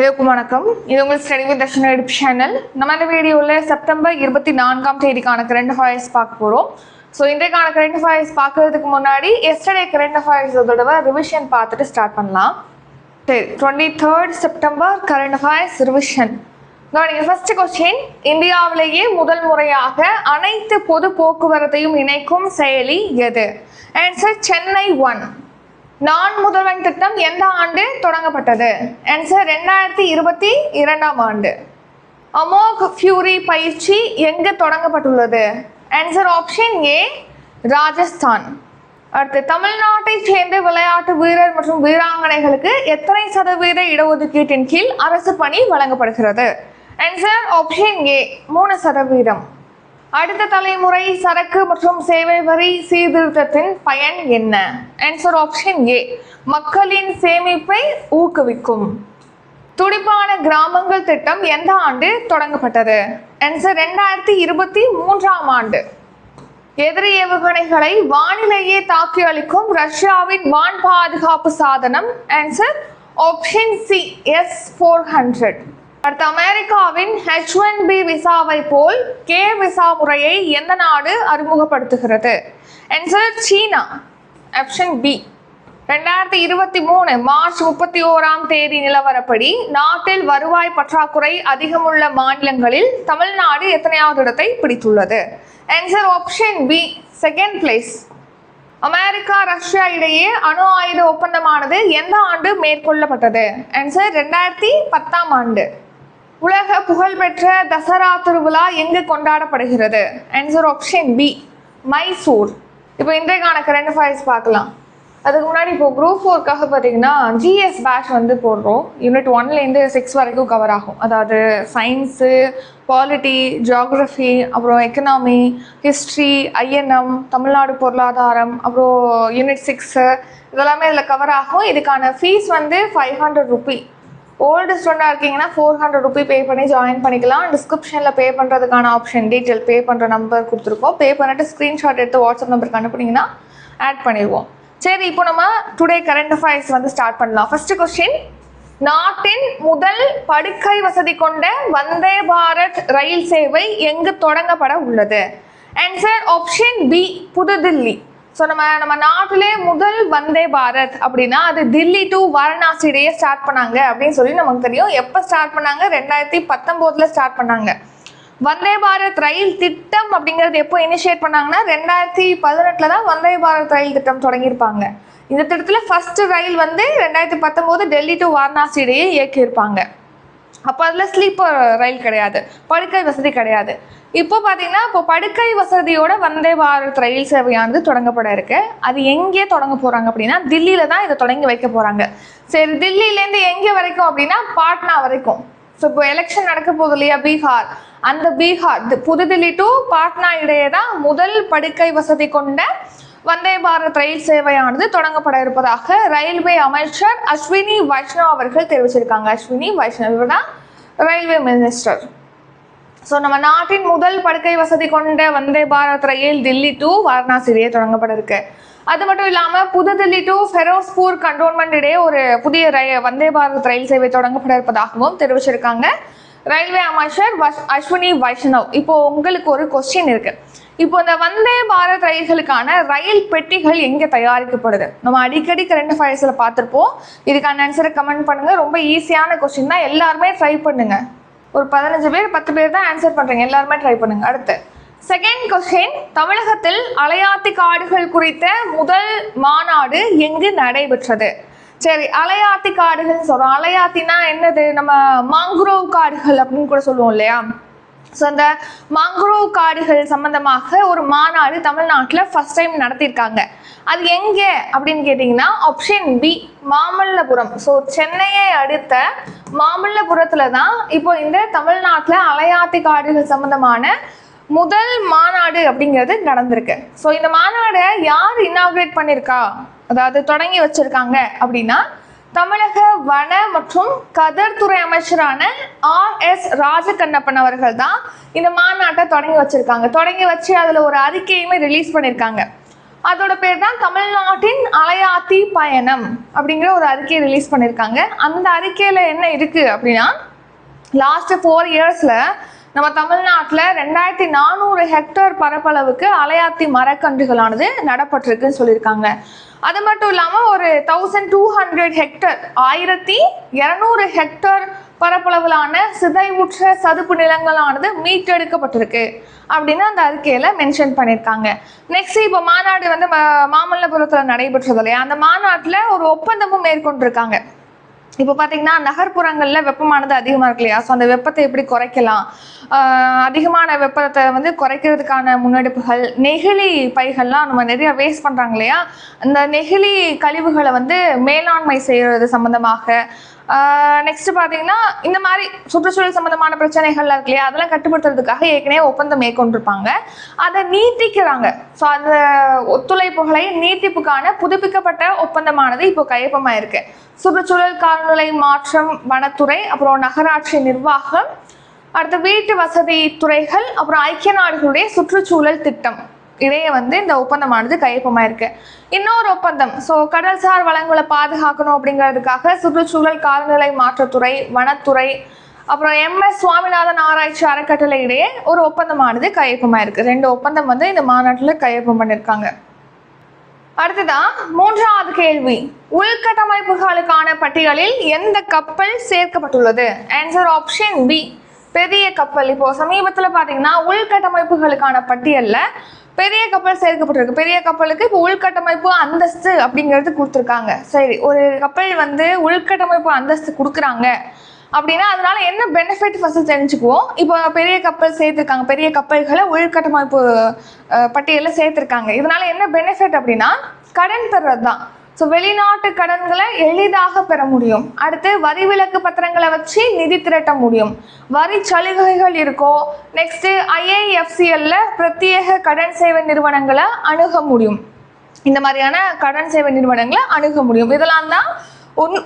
எல்லாருக்கும் வணக்கம். இது உங்கள் study with Darshana YouTube channel. நம்ம இந்த வீடியோவில் செப்டம்பர் 24ஆம் தேதிக்கான கரண்ட் அஃபேர்ஸ் பார்க்க போகிறோம். ஸோ இன்றைக்கான கரண்ட் அஃபேர்ஸ் பார்க்கறதுக்கு முன்னாடி எஸ்டர்டே கரண்ட் அஃபேர்ஸ் அதோட ரிவிஷன் பார்த்துட்டு ஸ்டார்ட் பண்ணலாம். சரி, 23rd September current affairs revision. First question, இந்தியாவிலேயே முதல் முறையாக அனைத்து பொது போக்குவரத்தையும் இணைக்கும் செயலி எது? ஆன்சர் சென்னை 1. நான் முதல்வன் திட்டம் எந்த ஆண்டு தொடங்கப்பட்டது? ஆன்சர் 2022ஆம் ஆண்டு. அமோக் ஃபியூரி பயிற்சி எங்கு தொடங்கப்பட்டுள்ளது? Answer option A, Rajasthan. அடுத்து, தமிழ்நாட்டை சேர்ந்த விளையாட்டு வீரர் மற்றும் வீராங்கனைகளுக்கு எத்தனை சதவீத இடஒதுக்கீட்டின் கீழ் அரசு பணி வழங்கப்படுகிறது? Answer option A, 3%. அடுத்த தலைமுறை சரக்கு மற்றும் சேவை வரி சீர்திருத்தத்தின் பயன் என்ன? ஆன்சர் ஆப்ஷன் ஏ, மக்களின் சேமிப்பை ஊக்குவிக்கும். துடிப்பான கிராமங்கள் திட்டம் எந்த ஆண்டு தொடங்கப்பட்டது? ஆன்சர் 2023ஆம் ஆண்டு. எதிரி ஏவுகணைகளை வானிலேயே தாக்கி அளிக்கும் ரஷ்யாவின் வான் பாதுகாப்பு சாதனம்? Answer option C, S-400. அடுத்த, அமெரிக்காவின் H-1B விசாவை போல் K விசா முறையை எந்த நாடு அறிமுகப்படுத்துகிறது? ஆன்சர் சீனா, ஆப்ஷன் பி. 2023 மார்ச் 31ஆம் தேதி நிலவரப்படி நாட்டில் வருவாய் பற்றாக்குறை அதிகமுள்ள மாநிலங்களில் தமிழ்நாடு எத்தனையாவது இடத்தை பிடித்துள்ளது? Answer option B, 2nd place. America Russia இடையே அணு ஆயுத ஒப்பந்தமானது எந்த ஆண்டு மேற்கொள்ளப்பட்டது? ஆன்சர் 2010ஆம் ஆண்டு. உலக புகழ்பெற்ற தசரா திருவிழா எங்கு கொண்டாடப்படுகிறது? Answer option B, Mysore. இப்போ இன்றைக்கான கரண்ட் அஃபேர்ஸ் பார்க்கலாம். அதுக்கு முன்னாடி இப்போ குரூப் 4க்காக பார்த்தீங்கன்னா ஜிஎஸ் பேட்ச் போடுறோம். யூனிட் 1லேருந்து 6 வரைக்கும் கவர் ஆகும். அதாவது சயின்ஸு, பாலிட்டி, ஜியாகிரஃபி, அப்புறம் எக்கனாமி, ஹிஸ்ட்ரி, ஐஎன்எம், தமிழ்நாடு பொருளாதாரம், அப்புறம் யூனிட் 6 இதெல்லாமே இதில் கவர் ஆகும். இதுக்கான ஃபீஸ் 500 ரூபி. ஓல்டு ஸ்டூடெண்டாக இருக்கீங்கன்னா 400 ரூபி பே பண்ணி ஜாயின் பண்ணிக்கலாம். டிஸ்கிரிப்ஷனில் பே பண்ணுறதுக்கான ஆப்ஷன் டீட்டெயில் பே பண்ணுற நம்பர் கொடுத்துருக்கோம். பே பண்ணிட்டு ஸ்க்ரீன்ஷாட் எடுத்து வாட்ஸ்அப் நம்பருக்கு அனுப்புனீங்கன்னா ஆட் பண்ணிடுவோம். சரி, இப்போ நம்ம டுடே கரண்ட் அஃபேர்ஸ் ஸ்டார்ட் பண்ணலாம். ஃபர்ஸ்ட் கொஸ்டின், நாட்டின் முதல் படுக்கை வசதி கொண்ட வந்தே பாரத் ரயில் சேவை எங்கு தொடங்கப்பட உள்ளது? ஆன்சர் ஆப்ஷன் பி, புதுதில்லி. ஸோ நம்ம நாட்டிலே முதல் வந்தே பாரத் அப்படின்னா அது தில்லி டு வாரணாசி இடையே ஸ்டார்ட் பண்ணாங்க அப்படின்னு சொல்லி நமக்கு தெரியும். எப்போ ஸ்டார்ட் பண்ணாங்க? 2019 ஸ்டார்ட் பண்ணாங்க. வந்தே பாரத் ரயில் திட்டம் அப்படிங்கிறது எப்போ இனிஷியேட் பண்ணாங்கன்னா 2018 தான் வந்தே பாரத் ரயில் திட்டம் தொடங்கியிருப்பாங்க. இந்த திட்டத்தில் first rail 2019 Delhi to Varanasi இடையே இயக்கியிருப்பாங்க. அப்போ அதில் ஸ்லீப்பர் ரயில் கிடையாது, படுக்கை வசதி கிடையாது. இப்போ பார்த்தீங்கன்னா இப்போ படுக்கை வசதியோட வந்தே பாரத் ரயில் சேவையானது தொடங்கப்பட இருக்கு. அது எங்கே தொடங்க போகிறாங்க அப்படின்னா தில்லியில் தான் இதை தொடங்கி வைக்க போகிறாங்க. சரி, தில்லியிலேருந்து எங்கே வரைக்கும் அப்படின்னா பாட்னா வரைக்கும். ஸோ இப்போ எலெக்ஷன் நடக்க போகுது இல்லையா, பீகார், அந்த பீகார் புதுதில்லி டு பாட்னா இடையே தான் முதல் படுக்கை வசதி கொண்ட வந்தே பாரத் ரயில் சேவையானது தொடங்கப்பட இருப்பதாக ரயில்வே அமைச்சர் அஸ்வினி வைஷ்ணவ் அவர்கள் தெரிவிச்சிருக்காங்க. அஸ்வினி வைஷ்ணவ் இவர் தான் ரயில்வே மினிஸ்டர். ஸோ நம்ம நாட்டின் முதல் படுக்கை வசதி கொண்ட வந்தே பாரத் ரயில் தில்லி டு வாரணாசி இடையே தொடங்கப்பட இருக்கு. அது மட்டும் இல்லாமல் புதுதில்லி டு ஃபெரோஸ்பூர் கண்டோன்மெண்ட் இடையே ஒரு புதிய வந்தே பாரத் ரயில் சேவை தொடங்கப்பட இருப்பதாகவும் தெரிவிச்சிருக்காங்க ரயில்வே அமைச்சர் அஸ்வினி வைஷ்ணவ். இப்போ உங்களுக்கு ஒரு கொஸ்டின் இருக்கு. இப்போ இந்த வந்தே பாரத் ரயில்களுக்கான ரயில் பெட்டிகள் எங்கே தயாரிக்கப்படுது? நம்ம அடிக்கடி கரண்ட் அஃபேர்ஸில் பார்த்துருப்போம். இதுக்கான ஆன்சரை கமெண்ட் பண்ணுங்க. ரொம்ப ஈஸியான கொஸ்டின் தான், எல்லாருமே ட்ரை பண்ணுங்க. ஒரு 15 பேர் 10 பேர் தான் ஆன்சர் பண்றீங்க, எல்லாருமே ட்ரை பண்ணுங்க. அடுத்து செகண்ட் கொஸ்டின், தமிழகத்தில் அலையாத்தி காடுகள் குறித்த முதல் மாநாடு எங்கு நடைபெற்றது? சரி, அலையாத்தி காடுகள் சொல்றோம். அலையாத்தினா என்னது? நம்ம மாங்குரோவ் காடுகள் அப்படின்னு கூட சொல்லுவோம் இல்லையா? ஸோ அந்த மாங்குரோவ் காடுகள் சம்பந்தமாக ஒரு மாநாடு தமிழ்நாட்டில் ஃபர்ஸ்ட் டைம் நடத்தியிருக்காங்க. அது எங்கே அப்படின்னு கேட்டிங்கன்னா ஆப்ஷன் பி, மாமல்லபுரம். ஸோ சென்னையை அடுத்த மாமல்லபுரத்தில் தான் இப்போ இந்த தமிழ்நாட்டில் அலையாத்தி காடுகள் சம்பந்தமான முதல் மாநாடு அப்படிங்கிறது நடந்திருக்கு. ஸோ இந்த மாநாடை யார் இனாகிரேட் பண்ணியிருக்கா, அதாவது தொடங்கி வச்சிருக்காங்க அப்படின்னா தமிழக வன மற்றும் கதர்துறை அமைச்சரான R.S. ராஜகண்ணப்பன் அவர்கள் தான் இந்த மாநாட்டை தொடங்கி வச்சிருக்காங்க. தொடங்கி வச்சு அதில் ஒரு அறிக்கையுமே ரிலீஸ் பண்ணியிருக்காங்க. அதோட பேர் தான் தமிழ்நாட்டின் அலையாத்தி பயணம் அப்படிங்கிற ஒரு அறிக்கையை ரிலீஸ் பண்ணியிருக்காங்க. அந்த அறிக்கையில் என்ன இருக்குது அப்படின்னா, லாஸ்ட் 4 இயர்ஸில் நம்ம தமிழ்நாட்டில் 2400 ஹெக்டேர் பரப்பளவுக்கு அலையாத்தி மரக்கன்றுகளானது நடப்பட்டிருக்குன்னு சொல்லியிருக்காங்க. அது மட்டும் இல்லாமல் ஒரு 1200 ஹெக்டேர் 1200 ஹெக்டேர் பரப்பளவிலான சிதைவுற்ற சதுப்பு நிலங்களானது மீட்டெடுக்கப்பட்டிருக்கு அப்படின்னு அந்த அறிக்கையில் மென்ஷன் பண்ணியிருக்காங்க. நெக்ஸ்ட் இப்போ மாநாடு வந்து மாமல்லபுரத்தில் நடைபெற்றது இல்லையா, அந்த மாநாட்டில் ஒரு ஒப்பந்தமும் மேற்கொண்டிருக்காங்க. இப்போ பார்த்தீங்கன்னா நகர்ப்புறங்களில் வெப்பமானது அதிகமாக இருக்கு இல்லையா, ஸோ அந்த வெப்பத்தை எப்படி குறைக்கலாம், அதிகமான வெப்பத்தை வந்து குறைக்கிறதுக்கான முன்னெடுப்புகள், நெகிழி பைகள்லாம் நம்ம நிறைய வேஸ்ட் பண்ணுறாங்க இல்லையா, அந்த நெகிழி கழிவுகளை வந்து மேலாண்மை செய்கிறது சம்மந்தமாக, நெக்ஸ்ட் பார்த்தீங்கன்னா இந்த மாதிரி சுற்றுச்சூழல் சம்மந்தமான பிரச்சனைகள்லாம் இருக்கு இல்லையா, அதெல்லாம் கட்டுப்படுத்துறதுக்காக ஏற்கனவே ஒப்பந்தம் மேற்கொண்டிருப்பாங்க. அதை நீட்டிக்கிறாங்க. ஸோ அந்த ஒத்துழைப்புகளை நீட்டிப்புக்கான புதுப்பிக்கப்பட்ட ஒப்பந்தமானது இப்போ கையொப்பமாக இருக்கு. சுற்றுச்சூழல் காலநிலை மாற்றம், வனத்துறை, அப்புறம் நகராட்சி நிர்வாகம், அடுத்த வீட்டு வசதி துறைகள், அப்புறம் ஐக்கிய நாடுகளுடைய சுற்றுச்சூழல் திட்டம் இடையே வந்து இந்த ஒப்பந்தமானது கையொப்பமாக இருக்கு. இன்னொரு ஒப்பந்தம், ஸோ கடல்சார் வளங்களை பாதுகாக்கணும் அப்படிங்கிறதுக்காக சுற்றுச்சூழல் காலநிலை மாற்றத்துறை, வனத்துறை, அப்புறம் MS சுவாமிநாதன் ஆராய்ச்சி அறக்கட்டளை இடையே ஒரு ஒப்பந்தமானது கையொப்பமாக இருக்கு. 2 ஒப்பந்தம் வந்து இந்த மாநாட்டில் கையொப்பம் பண்ணியிருக்காங்க. அடுத்ததான் 3வது கேள்வி, உள்கட்டமைப்புகளுக்கான பட்டியலில் எந்த கப்பல் சேர்க்கப்பட்டுள்ளது? ஆன்சர் ஆப்ஷன் பி, பெரிய கப்பல். இப்போ சமீபத்தில் பார்த்தீங்கன்னா உள்கட்டமைப்புகளுக்கான பட்டியலில் பெரிய கப்பல் சேர்க்கப்பட்டிருக்கு. பெரிய கப்பலுக்கு இப்போ உள்கட்டமைப்பு அந்தஸ்து அப்படிங்கிறது கொடுத்துருக்காங்க. சரி, ஒரு கப்பல் வந்து உள்கட்டமைப்பு அந்தஸ்து கொடுக்குறாங்க அப்படின்னா அதனால என்ன பெனிஃபிட் ஃபர்ஸ்ட் தெரிஞ்சுக்குவோம். இப்போ பெரிய கப்பல் சேர்த்துருக்காங்க, பெரிய கப்பல்களை உள்கட்டமைப்பு பட்டியலில் சேர்த்துருக்காங்க. இதனால என்ன பெனிஃபிட் அப்படின்னா கடன் பெறுறது தான். ஸோ வெளிநாட்டு கடன்களை எளிதாக பெற முடியும். அடுத்து வரி விலக்கு பத்திரங்களை வச்சு நிதி திரட்ட முடியும். வரி சலுகைகள் இருக்கும். நெக்ஸ்ட் IIFCL பிரத்யேக கடன் சேவை நிறுவனங்களை அணுக முடியும். இந்த மாதிரியான கடன் சேவை நிறுவனங்களை அணுக முடியும். இதெல்லாம் தான்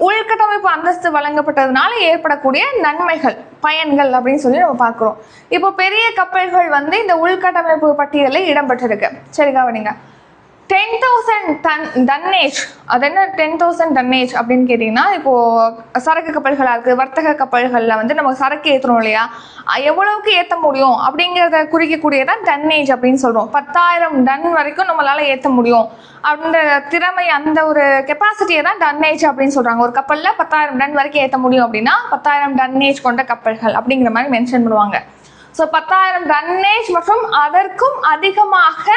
உள்கட்டமைப்பு அந்தஸ்து வழங்கப்பட்டதுனால ஏற்படக்கூடிய நன்மைகள், பயன்கள் அப்படின்னு சொல்லி நம்ம பார்க்குறோம். இப்போ பெரிய கப்பல்கள் வந்து இந்த உள்கட்டமைப்பு பட்டியலில் இடம்பெற்றிருக்கு. சரி கவனிங்க, 10,000 டன்னேஜ். அது என்ன 10,000 டன்னேஜ் அப்படின்னு கேட்டிங்கன்னா, இப்போது சரக்கு கப்பல்களாக இருக்குது, வர்த்தக கப்பல்களில் வந்து நம்ம சரக்கு ஏற்றுறோம் இல்லையா, எவ்வளவுக்கு ஏற்ற முடியும் அப்படிங்கிறத குறிக்கக்கூடியதான் டன்னேஜ் அப்படின்னு சொல்கிறோம். 10,000 டன் வரைக்கும் நம்மளால் ஏற்ற முடியும் அப்படின்ற திறமை, அந்த ஒரு கெப்பாசிட்டியை தான் டன்னேஜ் அப்படின்னு சொல்கிறாங்க. ஒரு கப்பலில் 10,000 டன் வரைக்கும் ஏற்ற முடியும் அப்படின்னா 10,000 டன்னேஜ் கொண்ட கப்பல்கள் அப்படிங்கிற மாதிரி மென்ஷன் பண்ணுவாங்க. ஸோ 10,000 டன்னேஜ் மற்றும் அதற்கும் அதிகமாக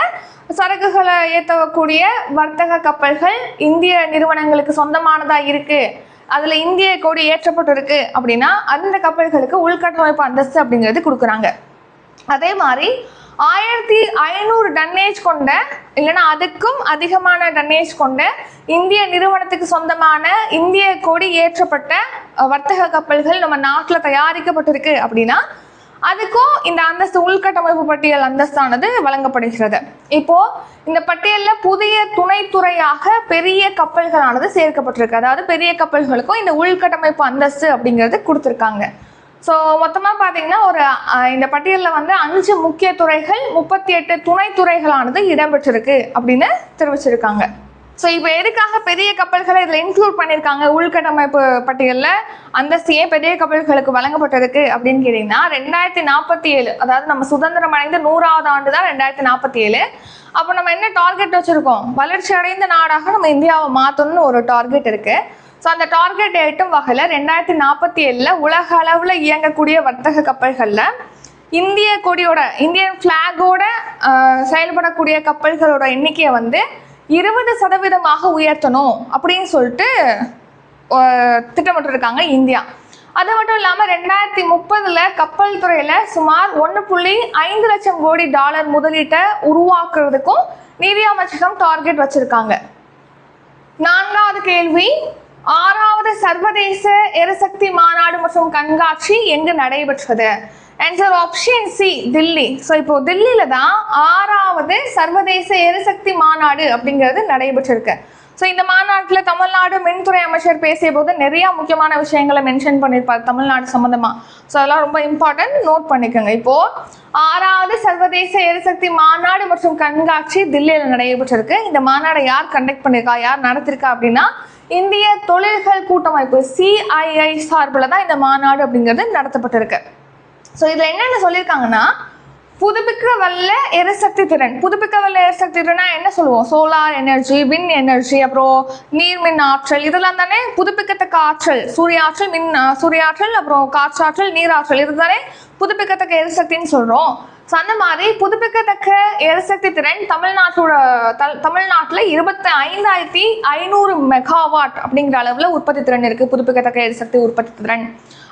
சரக்குகளை ஏற்றக்கூடிய வர்த்தக கப்பல்கள் இந்திய நிறுவனங்களுக்கு சொந்தமானதாக இருக்குது, அதில் இந்திய கொடி ஏற்றப்பட்டிருக்கு அப்படின்னா அந்த கப்பல்களுக்கு உள்கட்டமைப்பு அந்தஸ்து அப்படிங்கிறது கொடுக்குறாங்க. அதே மாதிரி 1,500 டன்னேஜ் கொண்ட இல்லைன்னா அதுக்கும் அதிகமான டன்னேஜ் கொண்ட இந்திய நிறுவனத்துக்கு சொந்தமான இந்திய கொடி ஏற்றப்பட்ட வர்த்தக கப்பல்கள் நம்ம நாட்டில் தயாரிக்கப்பட்டிருக்கு அப்படின்னா அதுக்கும் இந்த அந்தஸ்து, உள்கட்டமைப்பு பட்டியல் அந்தஸ்தானது வழங்கப்படுகிறது. இப்போ இந்த பட்டியலில் புதிய துணைத்துறையாக பெரிய கப்பல்களானது சேர்க்கப்பட்டிருக்கு. அதாவது பெரிய கப்பல்களுக்கும் இந்த உள்கட்டமைப்பு அந்தஸ்து அப்படிங்கிறது கொடுத்துருக்காங்க. ஸோ மொத்தமாக பார்த்தீங்கன்னா இந்த பட்டியலில் வந்து 5 முக்கிய துறைகள், 38 துணைத்துறைகளானது இடம்பெற்றிருக்கு அப்படின்னு தெரிவிச்சிருக்காங்க. ஸோ இப்போ எதுக்காக பெரிய கப்பல்களை இதில் இன்க்ளூட் பண்ணியிருக்காங்க உள்கட்டமைப்பு பட்டியலில் அந்தஸ்து ஏன் பெரிய கப்பல்களுக்கு வழங்கப்பட்டிருக்கு அப்படின்னு கேட்டிங்கன்னா, 2047, அதாவது நம்ம சுதந்திரம் அடைந்த 100வது ஆண்டு தான் 2047. அப்போ நம்ம என்ன டார்கெட் வச்சுருக்கோம், வளர்ச்சி அடைந்த நாடாக நம்ம இந்தியாவை மாற்றணும்னு ஒரு டார்கெட் இருக்குது. ஸோ அந்த டார்கெட் எட்டும் வகையில் 2047 உலக அளவில் இயங்கக்கூடிய வர்த்தக கப்பல்களில் இந்திய கொடியோட, இந்தியன் ஃப்ளாகோட செயல்படக்கூடிய கப்பல்களோட எண்ணிக்கையை வந்து 20% உயர்த்தணும் அப்படின்னு சொல்லிட்டு திட்டமிட்டிருக்காங்க இந்தியா. அது மட்டும் இல்லாமல் 2030 கப்பல் துறையில் சுமார் 1.5 லட்சம் கோடி டாலர் முதலீட்டை உருவாக்குறதுக்கும் நிதி அமைச்சகம் டார்கெட் வச்சிருக்காங்க. 4வது கேள்வி, 6வது சர்வதேச எரிசக்தி மாநாடு மற்றும் கண்காட்சி எங்கு நடைபெற்றது? Answer option C, Delhi. So இப்போ தில்லியில தான் 6வது சர்வதேச எரிசக்தி மாநாடு அப்படிங்கிறது நடைபெற்றிருக்கு. ஸோ இந்த மாநாட்டில் தமிழ்நாடு மின்துறை அமைச்சர் பேசிய போது நிறைய முக்கியமான விஷயங்களை மென்ஷன் பண்ணியிருப்பார் தமிழ்நாடு சம்மந்தமாக. ஸோ அதெல்லாம் ரொம்ப இம்பார்ட்டன்ட், நோட் பண்ணிக்கோங்க. இப்போது 6வது சர்வதேச எரிசக்தி மாநாடு மற்றும் கண்காட்சி தில்லியில் நடைபெற்றிருக்கு. இந்த மாநாடை யார் கண்டக்ட் பண்ணியிருக்கா, யார் நடத்திருக்கா அப்படின்னா இந்திய தொழில்கள் கூட்டமைப்பு CII சார்பில் தான் இந்த மாநாடு அப்படிங்கிறது நடத்தப்பட்டிருக்கு. ஸோ இதில் என்னென்ன சொல்லியிருக்காங்கன்னா, புதுப்பிக்கவல்ல எரிசக்தி திறன். புதுப்பிக்கவல்ல எரிசக்தி திறனா என்ன சொல்லுவோம்? சோலார் எனர்ஜி, வின் எனர்ஜி, அப்புறம் நீர்மின் ஆற்றல், இதெல்லாம் தானே புதுப்பிக்கத்தக்க ஆற்றல். சூரிய ஆற்றல், சூரிய ஆற்றல், அப்புறம் காற்றாற்றல், நீராற்றல், இது தானே புதுப்பிக்கத்தக்க எரிசக்தின்னு சொல்றோம். ஸோ அந்த மாதிரி புதுப்பிக்கத்தக்க எரிசக்தி திறன் தமிழ்நாட்டில் 25,500 மெகாவாட் அப்படிங்கிற அளவில் உற்பத்தி திறன் இருக்கு. புதுப்பிக்கத்தக்க எரிசக்தி உற்பத்தி திறன்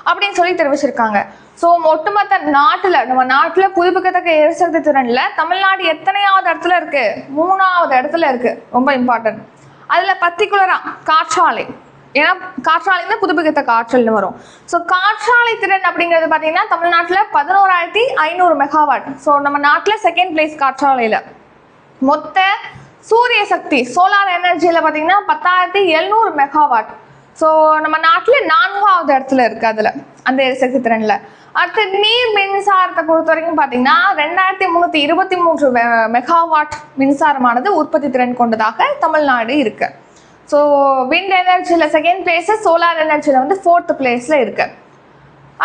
அப்படின்னு சொல்லி தெரிவிச்சிருக்காங்க. ஸோ ஒட்டுமொத்த நம்ம நாட்டில் புதுப்பிக்கத்தக்க எரிசக்தி திறன்ல தமிழ்நாடு எத்தனையாவது இடத்துல இருக்கு? 3வது இடத்துல இருக்கு. ரொம்ப இம்பார்ட்டன்ட். அதுல பர்டிகுலரா காற்றாலை, ஏன்னா காற்றாலை தான் புதுப்பிக்கத்தக்க ஆற்றல்னு வரும். ஸோ காற்றாலை திறன் அப்படிங்கிறது பார்த்தீங்கன்னா தமிழ்நாட்டில் 11,500 மெகாவாட். ஸோ நம்ம நாட்டில் செகண்ட் பிளேஸ் காற்றாலையில். மொத்த சூரிய சக்தி சோலார் எனர்ஜியில் பார்த்தீங்கன்னா 10,700 மெகாவாட். ஸோ நம்ம நாட்டில் 4வது இடத்துல இருக்கு அதில் அந்த எரிசக்தி திறனில். அடுத்து நீர் மின்சாரத்தை பொறுத்த வரைக்கும் பார்த்தீங்கன்னா 2,323 மெகாவாட் மின்சாரமானது உற்பத்தி திறன் கொண்டதாக தமிழ்நாடு இருக்கு. ஸோ விண்ட் எனர்ஜியில் செகண்ட் பிளேஸு, சோலார் எனர்ஜியில் வந்து 4th பிளேஸில் இருக்கு.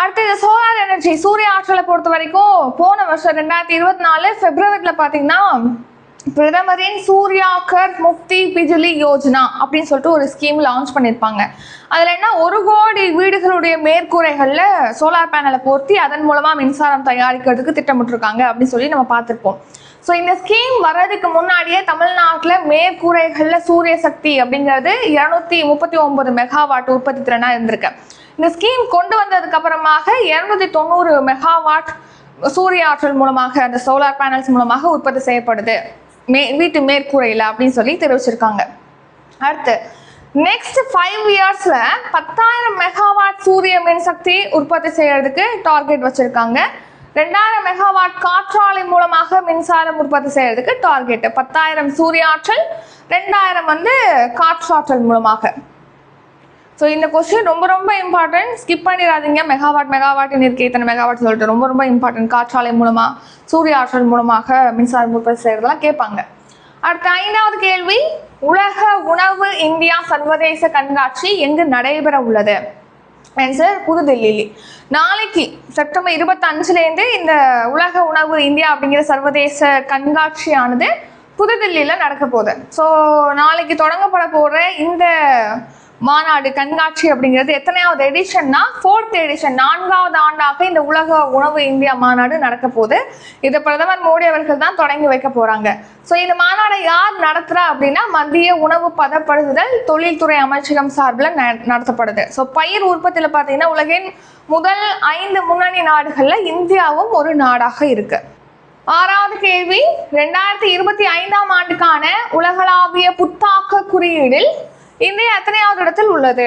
அடுத்து சோலார் எனர்ஜி சூரிய ஆற்றலை பொறுத்த வரைக்கும் போன வருஷம் 2024 பிப்ரவரியில் பார்த்தீங்கன்னா பிரதமரின் சூர்யாகர் முக்தி பிஜுலி யோஜனா அப்படின்னு சொல்லிட்டு ஒரு ஸ்கீம் லான்ச் பண்ணியிருப்பாங்க. அதில் என்ன 1 கோடி வீடுகளுடைய மேற்கூரைகளில் சோலார் பேனலை பொருத்தி அதன் மூலமாக மின்சாரம் தயாரிக்கிறதுக்கு திட்டமிட்டிருக்காங்க அப்படின்னு சொல்லி நம்ம பார்த்துருப்போம். ஸோ இந்த ஸ்கீம் வர்றதுக்கு முன்னாடியே தமிழ்நாட்டில் மேற்கூரைகளில் சூரிய சக்தி அப்படிங்கிறது 239 மெகாவாட் உற்பத்தி திறனாக இருந்திருக்கு. இந்த ஸ்கீம் கொண்டு வந்ததுக்கு அப்புறமாக 290 மெகாவாட் சூரிய ஆற்றல் மூலமாக அந்த சோலார் பேனல்ஸ் மூலமாக உற்பத்தி செய்யப்படுது வீட்டு மேற்கூரையில் அப்படின்னு சொல்லி தெரிவிச்சிருக்காங்க. அடுத்து நெக்ஸ்ட் 5 இயர்ஸ்ல 10,000 மெகாவாட் சூரிய மின்சக்தி உற்பத்தி செய்யறதுக்கு டார்கெட் வச்சிருக்காங்க. 2,000 மெகாவாட் காற்றாலை மூலமாக மின்சாரம் உற்பத்தி செய்யறதுக்கு டார்கெட். 10,000 சூரிய ஆற்றல், 2,000 வந்து காற்றாற்றல் மூலமாக. ஸோ இந்த கொஸ்டின் ரொம்ப ரொம்ப இம்பார்ட்டன்ட், ஸ்கிப் பண்ணிடாதீங்க. மெகாவாட் இருக்கு, இத்தனை மெகாவாட் சொல்லிட்டு ரொம்ப ரொம்ப இம்பார்ட்டன்ட். காற்றாலை மூலமா சூரிய ஆற்றல் மூலமாக மின்சாரம் உற்பத்தி செய்யறதெல்லாம் கேட்பாங்க. அடுத்த 5வது கேள்வி, உலக உணவு இந்தியா சர்வதேச கண்காட்சி எங்கு நடைபெற உள்ளது? ஆன்சர் புதுதில்லியில். நாளைக்கு செப்டம்பர் 25 இந்த உலக உணவு இந்தியா அப்படிங்கிற சர்வதேச கண்காட்சியானது புதுதில்லியில் நடக்க போகுது. ஸோ நாளைக்கு தொடங்கப்பட போகிற இந்த மாநாடு கண்காட்சி அப்படிங்கிறது எத்தனையாவது எடிஷன்னா 4th எடிஷன், 4வது ஆண்டாக இந்த உலக உணவு இந்தியா மாநாடு நடக்க போகுது. இதை பிரதமர் மோடி அவர்கள் தான் தொடங்கி வைக்க போறாங்க. ஸோ இந்த மாநாடை யார் நடத்துறா அப்படின்னா மத்திய உணவு பதப்படுத்துதல் தொழில்துறை அமைச்சகம் சார்பில் நடத்தப்படுது. ஸோ பயிர் உற்பத்தியில் பார்த்தீங்கன்னா உலகின் முதல் 5 முன்னணி நாடுகளில் இந்தியாவும் ஒரு நாடாக இருக்கு. 6வது கேள்வி, 2025ஆம் ஆண்டுக்கான உலகளாவிய புத்தாக்க குறியீடில் இந்தியா எத்தனையாவது இடத்தில் உள்ளது?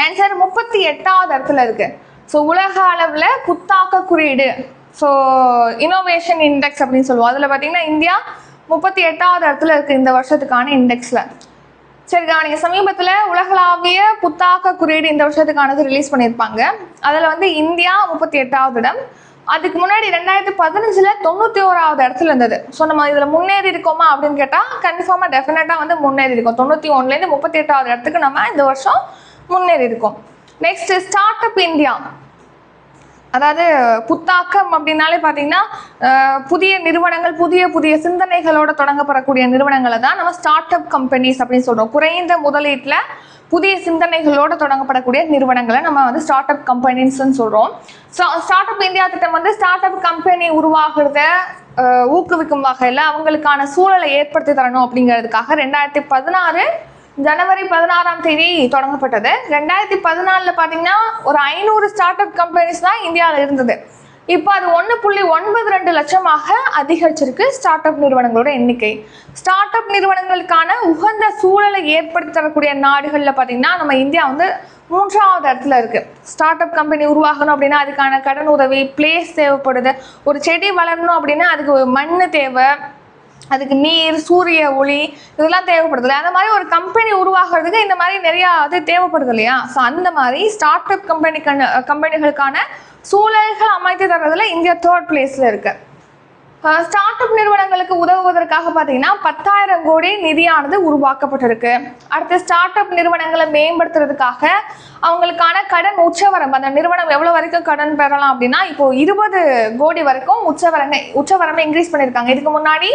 ஆன்சர் 38வது இடத்துல இருக்கு. ஸோ உலக அளவில் புத்தாக்க குறியீடு, ஸோ இனோவேஷன் இண்டெக்ஸ் அப்படின்னு சொல்லுவோம். அதில் பார்த்தீங்கன்னா இந்தியா 38வது இடத்துல இருக்கு இந்த வருஷத்துக்கான இண்டெக்ஸில். சரி கவனிங்க, சமீபத்தில் உலகளாவிய புத்தாக்க குறியீடு இந்த வருஷத்துக்கானது ரிலீஸ் பண்ணியிருப்பாங்க. அதில் வந்து இந்தியா 38வது இடம். அதுக்கு முன்னாடி 2015 91வது இடத்துல இருந்தது. ஸோ நம்ம இதில் முன்னேறி இருக்கோமா அப்படின்னு கேட்டால் கன்ஃபார்மாக டெஃபினட்டாக வந்து முன்னேறி இருக்கோம். 91லேருந்து 38வது இடத்துக்கு நம்ம இந்த வருஷம் முன்னேறி இருக்கோம். நெக்ஸ்ட் ஸ்டார்ட் அப் இந்தியா, அதாவது புத்தாக்கம் அப்படின்னாலே பார்த்தீங்கன்னா புதிய நிறுவனங்கள், புதிய சிந்தனைகளோட தொடங்கப்படக்கூடிய நிறுவனங்களை தான் நம்ம ஸ்டார்ட் அப் கம்பெனிஸ் அப்படின்னு சொல்கிறோம். குறைந்த முதலீட்டில் புதிய சிந்தனைகளோடு தொடங்கப்படக்கூடிய நிறுவனங்களை நம்ம வந்து ஸ்டார்ட் அப் கம்பெனிஸ்ன்னு சொல்கிறோம். ஸ்டார்ட் அப் இந்தியா திட்டம் வந்து ஸ்டார்ட் அப் கம்பெனி உருவாகிறத ஊக்குவிக்கும் வகையில் அவங்களுக்கான சூழலை ஏற்படுத்தி தரணும் அப்படிங்கிறதுக்காக 2016 ஜனவரி 16ஆம் தேதி தொடங்கப்பட்டது. 2014 பார்த்தீங்கன்னா ஒரு 500 ஸ்டார்ட் அப் கம்பெனிஸ் தான் இந்தியாவில் இருந்தது. இப்போ அது 1.92 லட்சமாக அதிகரிச்சிருக்கு ஸ்டார்ட் அப் நிறுவனங்களோட எண்ணிக்கை. ஸ்டார்ட் அப் நிறுவனங்களுக்கான உகந்த சூழலை ஏற்படுத்தி தரக்கூடிய நாடுகளில் பார்த்தீங்கன்னா நம்ம இந்தியா வந்து 3வது இடத்துல இருக்கு. ஸ்டார்ட் அப் கம்பெனி உருவாகணும் அப்படின்னா அதுக்கான கடன் உதவி, பிளேஸ் தேவைப்படுது. ஒரு செடி வளரணும் அப்படின்னா அதுக்கு மண் தேவை, அதுக்கு நீர், சூரிய ஒளி இதெல்லாம் தேவைப்படுது இல்லையா? அந்த மாதிரி ஒரு கம்பெனி உருவாகிறதுக்கு இந்த மாதிரி நிறையா அது தேவைப்படுது இல்லையா? ஸோ அந்த மாதிரி ஸ்டார்ட் அப் கம்பெனிகளுக்கான சூழல்கள் அமைத்து தர்றதுல இந்தியா 3rd பிளேஸில் இருக்கு. ஸ்டார்ட் அப் நிறுவனங்களுக்கு உதவுவதற்காக பார்த்தீங்கன்னா 10,000 கோடி நிதியானது உருவாக்கப்பட்டிருக்கு. அடுத்து ஸ்டார்ட் அப் நிறுவனங்களை மேம்படுத்துறதுக்காக அவங்களுக்கான கடன் உச்சவரம்பு, அந்த நிறுவனம் எவ்வளோ வரைக்கும் கடன் பெறலாம் அப்படின்னா இப்போ 20 கோடி வரைக்கும் உச்சவரம்பை இன்க்ரீஸ் பண்ணியிருக்காங்க. இதுக்கு முன்னாடி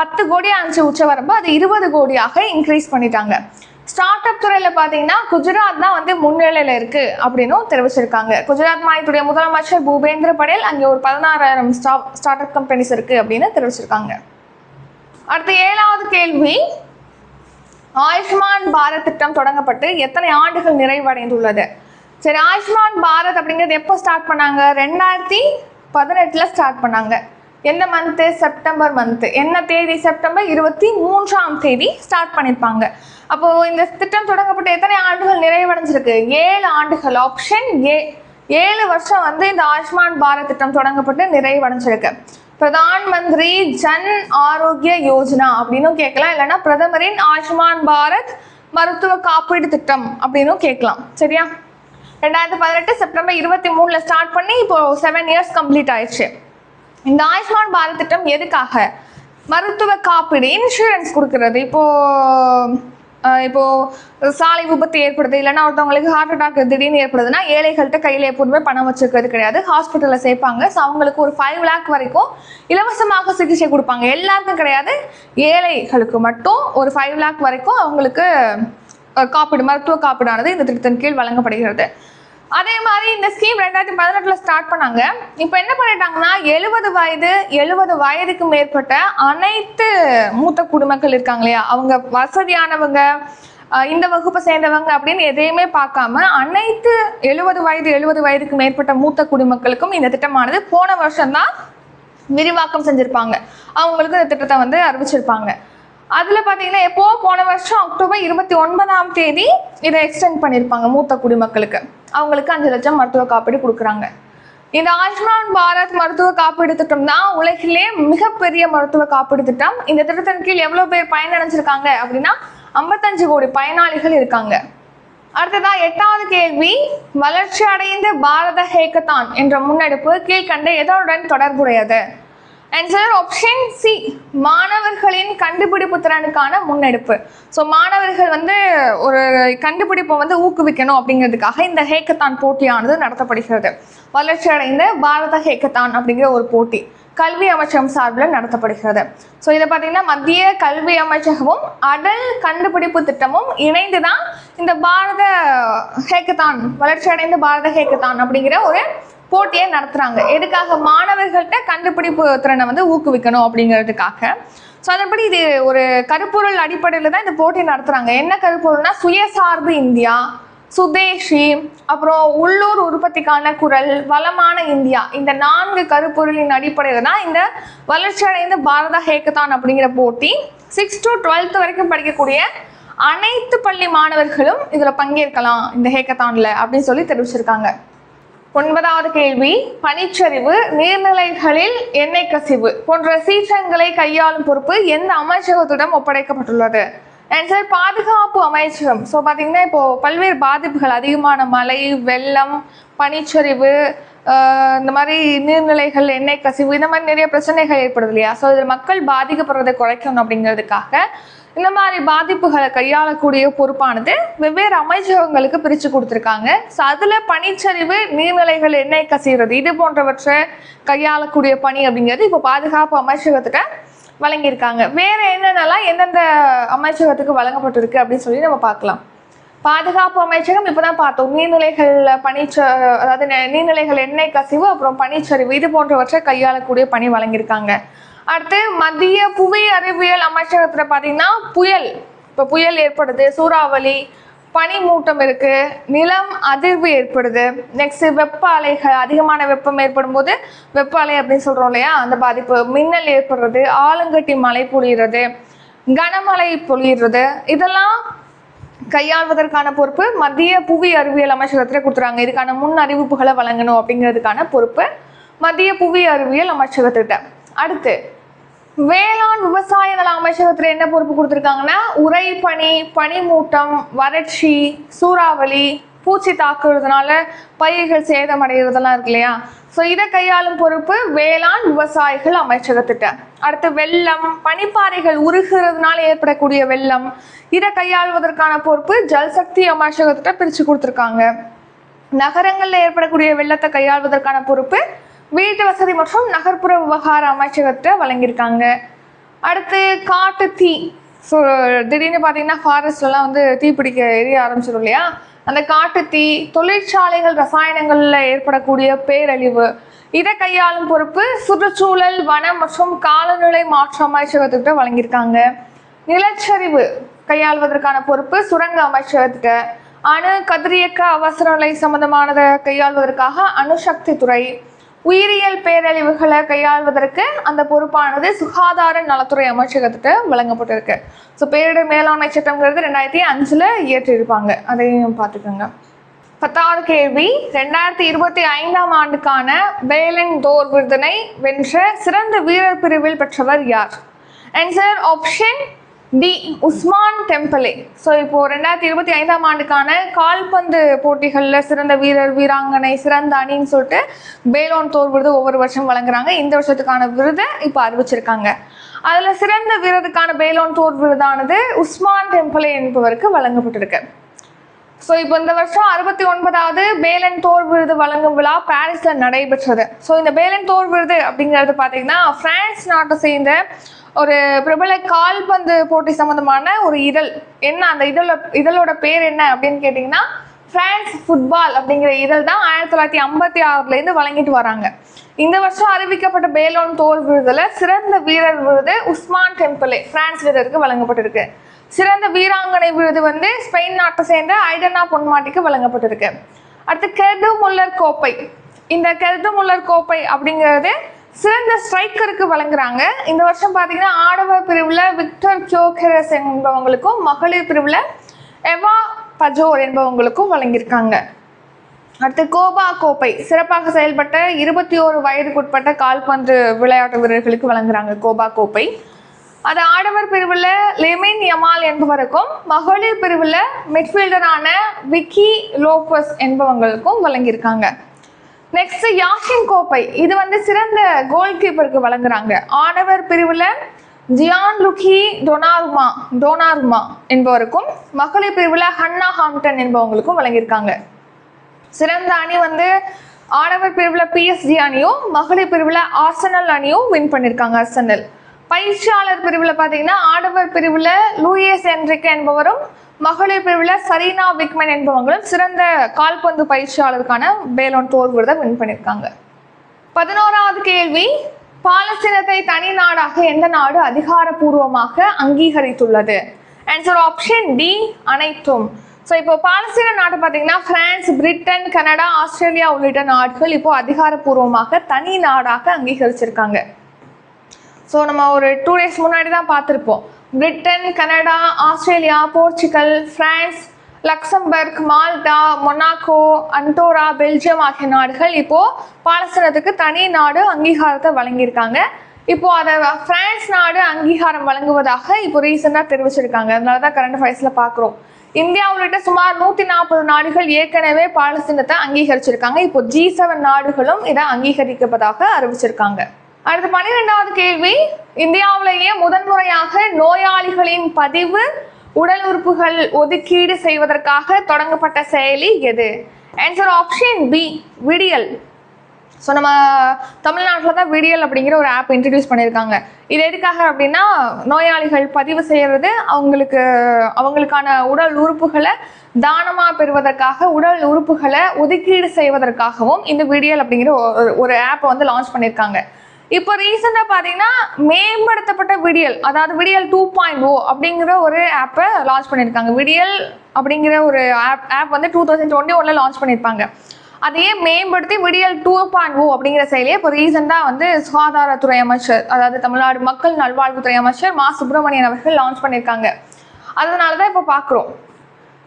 10 கோடி ஆச்சு உச்சவரம்பு, அது 20 கோடியாக இன்க்ரீஸ் பண்ணிட்டாங்க. ஸ்டார்ட் அப் துறையில் பார்த்தீங்கன்னா குஜராத் தான் வந்து முன்னிலையில் இருக்கு அப்படின்னு தெரிவிச்சிருக்காங்க. குஜராத் மாநிலத்துடைய முதலமைச்சர் பூபேந்திர படேல் அங்கே ஒரு 16,000 ஸ்டார்ட் அப் கம்பெனிஸ் இருக்கு அப்படின்னு தெரிவிச்சிருக்காங்க. அடுத்து 7வது கேள்வி, ஆயுஷ்மான் பாரத் திட்டம் தொடங்கப்பட்டு எத்தனை ஆண்டுகள் நிறைவடைந்துள்ளது? சரி, ஆயுஷ்மான் பாரத் அப்படிங்கிறது எப்போ ஸ்டார்ட் பண்ணாங்க? 2018 ஸ்டார்ட் பண்ணாங்க. எந்த மந்த்து? September month. என்ன தேதி? செப்டம்பர் 23 ஸ்டார்ட் பண்ணியிருப்பாங்க. அப்போது இந்த திட்டம் தொடங்கப்பட்டு எத்தனை ஆண்டுகள் நிறைவடைஞ்சிருக்கு? 7 ஆண்டுகள். Option A. 7 வருஷம் வந்து இந்த ஆயுஷ்மான் பாரத் திட்டம் தொடங்கப்பட்டு நிறைவடைஞ்சிருக்கு. பிரதான் மந்திரி ஜன் ஆரோக்கிய யோஜனா அப்படின்னும் கேட்கலாம், இல்லைன்னா பிரதமரின் ஆயுஷ்மான் பாரத் மருத்துவ காப்பீடு திட்டம் அப்படின்னும் கேட்கலாம். சரியா? 2018 செப்டம்பர் 23 ஸ்டார்ட் பண்ணி இப்போ 7 இயர்ஸ் கம்ப்ளீட் ஆயிடுச்சு. இந்த ஆயுஷ்மான் பாரத் திட்டம் எதுக்காக? மருத்துவ காப்பீடு, இன்சூரன்ஸ் கொடுக்கறது. இப்போ சாலை விபத்து ஏற்படுது, இல்லைன்னா ஒருத்தவங்களுக்கு ஹார்ட் அட்டாக் திடீர்னு ஏற்படுதுன்னா ஏழைகள்கிட்ட கையில் எப்போதுமே பணம் வச்சுருக்கிறது கிடையாது, ஹாஸ்பிட்டலில் சேர்ப்பாங்க. ஸோ அவங்களுக்கு ஒரு 5 lakh வரைக்கும் இலவசமாக சிகிச்சை கொடுப்பாங்க. எல்லாருக்கும் கிடையாது, ஏழைகளுக்கு மட்டும் ஒரு 5 lakh வரைக்கும் அவங்களுக்கு காப்பீடு, மருத்துவ காப்பீடானது இந்த திட்டத்தின் கீழ் வழங்கப்படுகிறது. அதே மாதிரி இந்த ஸ்கீம் 2018 ஸ்டார்ட் பண்ணாங்க. இப்போ என்ன பண்ணிட்டாங்கன்னா 70 வயதுக்கு மேற்பட்ட அனைத்து மூத்த குடிமக்கள் இருக்காங்க இல்லையா, அவங்க வசதியானவங்க, இந்த வகுப்பை சேர்ந்தவங்க அப்படின்னு எதையுமே பார்க்காம அனைத்து 70 வயதுக்கு மேற்பட்ட மூத்த குடிமக்களுக்கும் இந்த திட்டமானது போன வருஷம்தான் விரிவாக்கம் செஞ்சுருப்பாங்க. அவங்களுக்கு இந்த திட்டத்தை வந்து அறிவிச்சிருப்பாங்க. அதில் பார்த்தீங்கன்னா எப்போ போன வருஷம் அக்டோபர் 29 இதை எக்ஸ்டெண்ட் பண்ணியிருப்பாங்க. மூத்த குடிமக்களுக்கு அவங்களுக்கு 5 லட்சம் மருத்துவ காப்பீடு கொடுக்குறாங்க. இந்த ஆயுஷ்மான் பாரத் மருத்துவ காப்பீடு திட்டம் தான் உலகிலே மிகப்பெரிய மருத்துவ காப்பீடு திட்டம். இந்த திட்டத்தின் கீழ் எவ்வளோ பேர் பயனடைஞ்சிருக்காங்க அப்படின்னா 55 கோடி பயனாளிகள் இருக்காங்க. அடுத்ததா 8வது கேள்வி, வளர்ச்சி அடைந்த பாரத ஹேக்கத்தான் என்ற முன்னெடுப்பு கீழ்கண்ட எதனுடன் தொடர்புடையது? ஆன்சர் ஆப்ஷன் சி, மாணவர்களின் கண்டுபிடிப்பு திறனுக்கான முன்னெடுப்பு. ஸோ மாணவர்கள் வந்து ஒரு கண்டுபிடிப்பை வந்து ஊக்குவிக்கணும் அப்படிங்கிறதுக்காக இந்த ஹேக்கத்தான் போட்டியானது நடத்தப்படுகிறது. வளர்ச்சி அடைந்த பாரத ஹேக்கத்தான் அப்படிங்கிற ஒரு போட்டி கல்வி அமைச்சகம் சார்பில் நடத்தப்படுகிறது. ஸோ இதை பார்த்தீங்கன்னா மத்திய கல்வி அமைச்சகமும் அடல் கண்டுபிடிப்பு திட்டமும் இணைந்து தான் இந்த பாரத ஹேக்கத்தான், வளர்ச்சி அடைந்த பாரத ஹேக்கத்தான் அப்படிங்கிற ஒரு போட்டியை நடத்துகிறாங்க. எதுக்காக? மாணவர்கள்ட்ட கண்டுபிடிப்பு திறனை வந்து ஊக்குவிக்கணும் அப்படிங்கிறதுக்காக. ஸோ அதன்படி இது ஒரு கருப்பொருள் அடிப்படையில் தான் இந்த போட்டியை நடத்துகிறாங்க. என்ன கருப்பொருள்னா சுயசார்பு இந்தியா, சுதேஷி, அப்புறம் உள்ளூர் உற்பத்திக்கான குரல், வளமான இந்தியா. இந்த 4 கருப்பொருளின் அடிப்படையில் தான் இந்த வளர்ச்சி அடைந்த பாரத ஹேக்கத்தான் அப்படிங்கிற போட்டி 6 to 12th வரைக்கும் படிக்கக்கூடிய அனைத்து பள்ளி மாணவர்களும் இதில் பங்கேற்கலாம் இந்த ஹேக்கத்தானில் அப்படின்னு சொல்லி தெரிவிச்சிருக்காங்க. 9வது கேள்வி, பனிச்சரிவு, நீர்நிலைகளில் எண்ணெய் கசிவு போன்ற சீற்றங்களை கையாளும் பொறுப்பு எந்த அமைச்சகத்திடம் ஒப்படைக்கப்பட்டுள்ளது? ஆன்சர் பாதுகாப்பு அமைச்சகம். ஸோ பார்த்தீங்கன்னா இப்போது பல்வேறு பாதிப்புகள், அதிகமான மழை, வெள்ளம், பனிச்சரிவு, இந்த மாதிரி நீர்நிலைகள் எண்ணெய் கசிவு, இந்த மாதிரி நிறைய பிரச்சனைகள் ஏற்படுது இல்லையா? ஸோ இதில் மக்கள் பாதிக்கப்படுறதை குறைக்கணும் அப்படிங்கிறதுக்காக இந்த மாதிரி பாதிப்புகளை கையாளக்கூடிய பொறுப்பானது வெவ்வேறு அமைச்சகங்களுக்கு பிரித்து கொடுத்துருக்காங்க. ஸோ அதில் பனிச்சரிவு, நீர்நிலைகள் எண்ணெய் கசிகிறது இது போன்றவற்றை கையாளக்கூடிய பணி அப்படிங்கிறது இப்போ பாதுகாப்பு அமைச்சகத்துக்கு வழங்கியிருக்காங்க. வேறு என்னென்னலாம் எந்தெந்த அமைச்சகத்துக்கு வழங்கப்பட்டிருக்கு அப்படின்னு சொல்லி நம்ம பார்க்கலாம். பாதுகாப்பு அமைச்சகம் இப்போ தான் பார்த்தோம், நீர்நிலைகளில் அதாவது நீர்நிலைகள் எண்ணெய் கசிவு, அப்புறம் பனிச்சரிவு இது போன்றவற்றை கையாளக்கூடிய பணி வழங்கியிருக்காங்க. அடுத்து மத்திய புவி அறிவியல் அமைச்சகத்தில் பார்த்தீங்கன்னா இப்போ புயல் ஏற்படுது, சூறாவளி, பனிமூட்டம் இருக்கு, நிலம் அதிர்வு ஏற்படுது, நெக்ஸ்ட் வெப்ப அலைகள், அதிகமான வெப்பம் ஏற்படும் போது வெப்ப அலை அப்படின்னு சொல்றோம் இல்லையா, அந்த பாதிப்பு, மின்னல் ஏற்படுறது, ஆலங்கட்டி மழை பொழிகிறது, கனமழை பொழிகிறது, இதெல்லாம் கையாள்வதற்கான பொறுப்பு மத்திய புவி அறிவியல் அமைச்சகத்தில் கொடுத்துறாங்க. இதுக்கான முன் அறிவிப்புகளை வழங்கணும் அப்படிங்கிறதுக்கான பொறுப்பு மத்திய புவி அறிவியல் அமைச்சகத்திட்ட. அடுத்து வேளாண் விவசாய நல அமைச்சகத்துல என்ன பொறுப்பு கொடுத்துருக்காங்கன்னா உறைபனி, பனிமூட்டம், வறட்சி, சூறாவளி, பூச்சி தாக்குறதுனால பயிர்கள் சேதமடைகிறதெல்லாம் இருக்கு இல்லையா, ஸோ இதை கையாளும் பொறுப்பு வேளாண் விவசாயிகள் அமைச்சகத்திட்ட. அடுத்து வெள்ளம், பனிப்பாறைகள் உருகிறதுனால ஏற்படக்கூடிய வெள்ளம், இதை கையாளுவதற்கான பொறுப்பு ஜல்சக்தி அமைச்சகத்திட்ட பிரித்து கொடுத்துருக்காங்க. நகரங்களில் ஏற்படக்கூடிய வெள்ளத்தை கையாள்வதற்கான பொறுப்பு வீட்டு வசதி மற்றும் நகர்ப்புற விவகார அமைச்சகத்தை வழங்கியிருக்காங்க. அடுத்து காட்டு தீ, ஸோ திடீர்னு பார்த்தீங்கன்னா ஃபாரஸ்ட்லாம் வந்து தீப்பிடிக்க எரிய ஆரம்பிச்சிடும் இல்லையா, அந்த காட்டு தீ, தொழிற்சாலைகள், ரசாயனங்களில் ஏற்படக்கூடிய பேரழிவு, இதை கையாளும் பொறுப்பு சுற்றுச்சூழல், வனம் மற்றும் காலநிலை மாற்ற அமைச்சகத்துக்கிட்ட வழங்கியிருக்காங்க. நிலச்சரிவு கையாள்வதற்கான பொறுப்பு சுரங்க அமைச்சகத்துக்கிட்ட. அணு கதிரியக்க அவசர நிலை சம்பந்தமானதை கையாள்வதற்காக அணுசக்தி துறை. உயிரியல் பேரழிவுகளை கையாள்வதற்கு அந்த பொறுப்பானது சுகாதார நலத்துறை அமைச்சகத்திட்ட வழங்கப்பட்டிருக்கு. ஸோ பேரிடர் மேலாண்மை சட்டம்ங்கிறது 2005 இயற்றியிருப்பாங்க, அதையும் பார்த்துக்கோங்க. 10வது கேள்வி, 2025ஆம் ஆண்டுக்கான பேலன் தோர் விருதினை வென்ற சிறந்த வீரர் பிரிவில் பெற்றவர் யார்? Answer option D, Ousmane Dembele. So இப்போ 2025ஆம் ஆண்டுக்கான கால்பந்து போட்டிகளில் சிறந்த வீரர், வீராங்கனை, சிறந்த அணின்னு சொல்லிட்டு பேலோன் தோர் விருது ஒவ்வொரு வருஷம் வழங்குறாங்க. இந்த வருஷத்துக்கான விருதை இப்போ அறிவிச்சிருக்காங்க. அதில் சிறந்த வீரருக்கான பேலோன் தோர் விருதானது உஸ்மான் டெம்பலே என்பவருக்கு வழங்கப்பட்டிருக்கு. ஸோ இப்போ இந்த வருஷம் 69வது பேலன் தோர் விருது வழங்கும் விழா பாரிஸில் நடைபெற்றது. ஸோ இந்த பேலன் தோர் விருது அப்படிங்கிறது பார்த்தீங்கன்னா பிரான்ஸ் நாட்டை சேர்ந்த ஒரு பிரபல கால்பந்து போட்டி சம்பந்தமான ஒரு இதழ். என்ன அந்த இதழோட பேர் என்ன அப்படின்னு கேட்டிங்கன்னா பிரான்ஸ் ஃபுட்பால் அப்படிங்கிற இதழ் தான் 1956லேருந்து வழங்கிட்டு வராங்க. இந்த வருஷம் அறிவிக்கப்பட்ட பேலோன் தோர் விருதில் சிறந்த வீரர் விருது உஸ்மான் டெம்பலே பிரான்ஸ் வீரருக்கு வழங்கப்பட்டிருக்கு. சிறந்த வீராங்கனை விருது வந்து ஸ்பெயின் நாட்டை சேர்ந்த ஐடனா பொன்மாட்டிக்கு வழங்கப்பட்டிருக்கு. அடுத்து கெர்டு முல்லர் கோப்பை. இந்த கெர்டு முல்லர் கோப்பை அப்படிங்கிறது சிறந்த ஸ்ட்ரைக்கருக்கு வழங்குறாங்க. இந்த வருஷம் பார்த்தீங்கன்னா ஆடவர் பிரிவில் விக்டர் கியோகெரஸ் என்பவங்களுக்கும், மகளிர் பிரிவில் எவா பஜோர் என்பவங்களுக்கும் வழங்கியிருக்காங்க. அடுத்து கோபா கோப்பை, சிறப்பாக செயல்பட்ட 21 வயதுக்குட்பட்ட கால்பந்து விளையாட்டு வீரர்களுக்கு வழங்குறாங்க கோபா கோப்பை. அது ஆடவர் பிரிவில் லெமின் யமால் என்பவருக்கும், மகளிர் பிரிவில் மிட்ஃபீல்டரான விக்கி லோபஸ் என்பவங்களுக்கும் வழங்கியிருக்காங்க. நெக்ஸ்ட் யாஷின் கோப்பை, இது வந்து சிறந்த கோல் கீப்பருக்கு வழங்குறாங்க. ஆடவர் பிரிவில் ஜியான் லுகி டோனாருமா என்பவருக்கும், மகளிர் பிரிவில் ஹன்னா ஹாம்டன் என்பவங்களுக்கும் வழங்கியிருக்காங்க. சிறந்த அணி வந்து ஆடவர் பிரிவில் PSG அணியும், மகளிர் பிரிவில் ஆர்சனல் அணியும் வின் பண்ணியிருக்காங்க. ஆர்சனல். பயிற்சியாளர் பிரிவில் பார்த்தீங்கன்னா ஆடவர் பிரிவில் லூயிஸ் என்ரிகே என்பவரும், மகளிர் பிரிவில் சரீனா விக்மன் என்பவங்களும் சிறந்த கால்பந்து பயிற்சியாளருக்கான பேலோன் தோர் விருதை வின் பண்ணியிருக்காங்க. 11வது கேள்வி, பாலஸ்தீனத்தை தனி நாடாக எந்த நாடு அதிகாரப்பூர்வமாக அங்கீகரித்துள்ளது? ஆன்சர் ஆப்ஷன் டி, அனைத்தும். ஸோ இப்போ பாலஸ்தீன நாடு பார்த்தீங்கன்னா பிரான்ஸ், பிரிட்டன், கனடா, ஆஸ்திரேலியா உள்ளிட்ட நாடுகள் இப்போ அதிகாரப்பூர்வமாக தனி நாடாக அங்கீகரிச்சிருக்காங்க. ஸோ நம்ம ஒரு 2 days முன்னாடி தான் பார்த்துருப்போம். Britain, Canada, Australia, Portugal, France, Luxembourg, Malta, Monaco, Andorra, Belgium ஆகிய நாடுகள் இப்போ பாலஸ்தீனத்துக்கு தனி நாடு அங்கீகாரத்தை வழங்கியிருக்காங்க. இப்போ அதை பிரான்ஸ் நாடு அங்கீகாரம் வழங்குவதாக இப்போ ரீசெண்டாக தெரிவிச்சிருக்காங்க. அதனால தான் கரண்ட் அஃபேர்ஸில் பார்க்குறோம். இந்தியா உள்ளிட்ட சுமார் 140 நாடுகள் ஏற்கனவே பாலஸ்தீனத்தை அங்கீகரிச்சிருக்காங்க. இப்போ G7 நாடுகளும் இதை அங்கீகரிப்பதாக அறிவிச்சிருக்காங்க. அடுத்து 12வது கேள்வி, இந்தியாவிலேயே முதன்முறையாக நோயாளிகளின் பதிவு, உடல் உறுப்புகள் ஒதுக்கீடு செய்வதற்காக தொடங்கப்பட்ட செயலி எது? ஆன்சர் ஆப்ஷன் பி, விடியல். ஸோ நம்ம தமிழ்நாட்டில் தான் விடியல் அப்படிங்கிற ஒரு ஆப் இன்ட்ரடியூஸ் பண்ணியிருக்காங்க. இது எதுக்காக அப்படின்னா நோயாளிகள் பதிவு செய்கிறது, அவங்களுக்கான உடல் உறுப்புகளை தானமாக பெறுவதற்காக, உடல் உறுப்புகளை ஒதுக்கீடு செய்வதற்காகவும் இந்த விடியல் அப்படிங்கிற ஒரு ஆப்பை வந்து லான்ச் பண்ணியிருக்காங்க. இப்போ ரீசெண்டாக பார்த்தீங்கன்னா மேம்படுத்தப்பட்ட விடியல், அதாவது விடியல் 2.0 அப்படிங்கிற ஒரு ஆப்பை லான்ச் பண்ணியிருக்காங்க. விடியல் அப்படிங்கிற ஒரு ஆப் வந்து 2021 லான்ச் பண்ணியிருப்பாங்க. அதையே மேம்படுத்தி விடியல் 2.0 அப்படிங்கிற செயலியை இப்போ ரீசெண்டாக வந்து சுகாதாரத்துறை அமைச்சர், அதாவது தமிழ்நாடு மக்கள் நல்வாழ்வுத்துறை அமைச்சர் மா சுப்பிரமணியன் அவர்கள் லான்ச் பண்ணியிருக்காங்க. அதனால தான் இப்போ பார்க்குறோம்.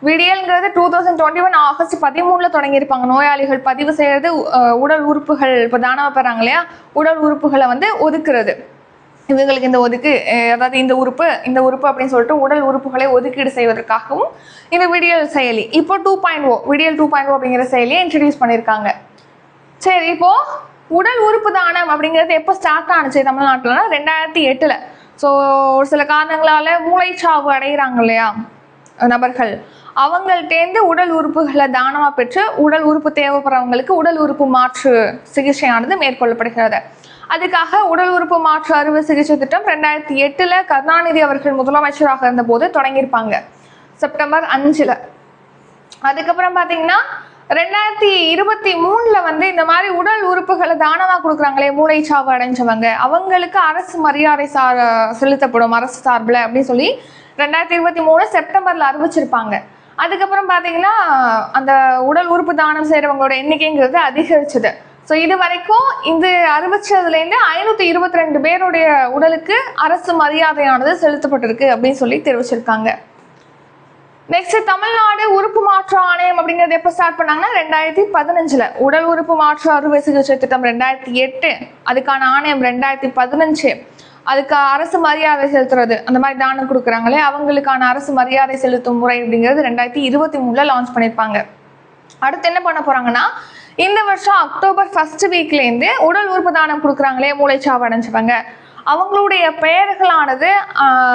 விடியல்ங்கிறது 2021 ஆகஸ்ட் 13 தொடங்கியிருப்பாங்க. நோயாளிகள் பதிவு செய்கிறது, உடல் உறுப்புகள் இப்போ தானமாக பெறாங்க இல்லையா, உடல் உறுப்புகளை வந்து ஒதுக்குறது. இவங்களுக்கு இந்த அதாவது இந்த உறுப்பு அப்படின்னு சொல்லிட்டு உடல் உறுப்புகளை ஒதுக்கீடு செய்வதற்காகவும் இந்த விடியல் செயலி இப்போ 2.0 விடியல் 2.0 அப்படிங்கிற செயலியை இன்ட்ரடியூஸ் பண்ணியிருக்காங்க. சரி, இப்போ உடல் உறுப்பு தானம் அப்படிங்கிறது எப்போ ஸ்டார்ட் ஆனிச்சு தமிழ்நாட்டில்னா 2008. ஸோ ஒரு சில காரணங்களால மூளைச்சாவு அடைகிறாங்க இல்லையா நபர்கள், அவங்கள்டேருந்து உடல் உறுப்புகளை தானமாக பெற்று உடல் உறுப்பு தேவைப்படுறவங்களுக்கு உடல் உறுப்பு மாற்று சிகிச்சையானது மேற்கொள்ளப்படுகிறது. அதுக்காக உடல் உறுப்பு மாற்று அறுவை சிகிச்சை திட்டம் 2008 கருணாநிதி அவர்கள் முதலமைச்சராக இருந்தபோது தொடங்கியிருப்பாங்க, செப்டம்பர் 5. அதுக்கப்புறம் பார்த்தீங்கன்னா 2023 வந்து இந்த மாதிரி உடல் உறுப்புகளை தானமாக கொடுக்குறாங்களே மூளைச்சாவு அடைஞ்சவங்க, அவங்களுக்கு அரசு மரியாதை செலுத்தப்படும் அரசு சார்பில் அப்படின்னு சொல்லி 2023 செப்டம்பரில் அறிவிச்சிருப்பாங்க. அதுக்கப்புறம் பார்த்தீங்கன்னா அந்த உடல் உறுப்பு தானம் செய்கிறவங்களோட எண்ணிக்கைங்கிறது அதிகரிச்சது. ஸோ இது வரைக்கும் இந்த அறிவிச்சதுலேருந்து 522 பேருடைய உடலுக்கு அரசு மரியாதையானது செலுத்தப்பட்டிருக்கு அப்படின்னு சொல்லி தெரிவிச்சிருக்காங்க. நெக்ஸ்ட், தமிழ்நாடு உறுப்பு மாற்று ஆணையம் அப்படிங்கிறது எப்போ ஸ்டார்ட் பண்ணாங்கன்னா 2015. உடல் உறுப்பு மாற்று அறுவை சிகிச்சை திட்டம் 2008, அதுக்கான ஆணையம் 2015. அதுக்கு அரசு மரியாதை செலுத்துறது, அந்த மாதிரி தானம் கொடுக்குறாங்களே அவங்களுக்கான அரசு மரியாதை செலுத்தும் முறை அப்படிங்கிறது 2023 லான்ச் பண்ணியிருப்பாங்க. அடுத்து என்ன பண்ண போறாங்கன்னா, இந்த வருஷம் அக்டோபர் 1 வீக்லேருந்து உடல் உறுப்பு தானம் கொடுக்குறாங்களே மூளைச்சாவு அடைஞ்சவங்க, அவங்களுடைய பெயர்களானது